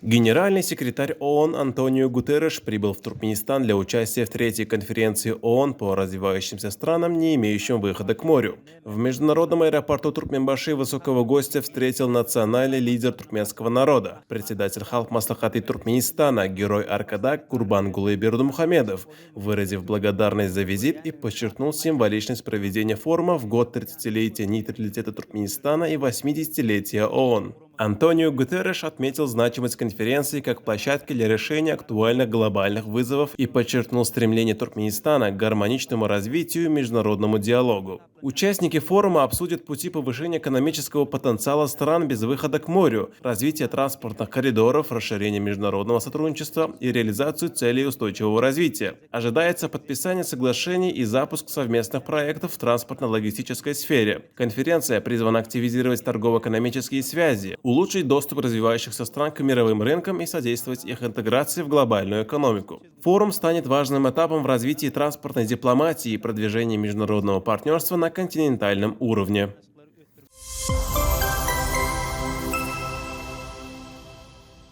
Генеральный секретарь ООН Антонио Гутерреш прибыл в Туркменистан для участия в третьей конференции ООН по развивающимся странам, не имеющим выхода к морю. В международном аэропорту Туркменбаши высокого гостя встретил национальный лидер туркменского народа, председатель Халк Маслахаты Туркменистана, герой Аркадак Курбангулы Бердумухамедов, выразив благодарность за визит и подчеркнул символичность проведения форума в год 30-летия нейтралитета Туркменистана и 80-летия ООН. Антонио Гутерреш отметил значимость конференции как площадки для решения актуальных глобальных вызовов и подчеркнул стремление Туркменистана к гармоничному развитию и международному диалогу. Участники форума обсудят пути повышения экономического потенциала стран без выхода к морю, развитие транспортных коридоров, расширение международного сотрудничества и реализацию целей устойчивого развития. Ожидается подписание соглашений и запуск совместных проектов в транспортно-логистической сфере. Конференция призвана активизировать торгово-экономические связи, улучшить доступ развивающихся стран к мировым рынкам и содействовать их интеграции в глобальную экономику. Форум станет важным этапом в развитии транспортной дипломатии и продвижении международного партнерства на континентальном уровне.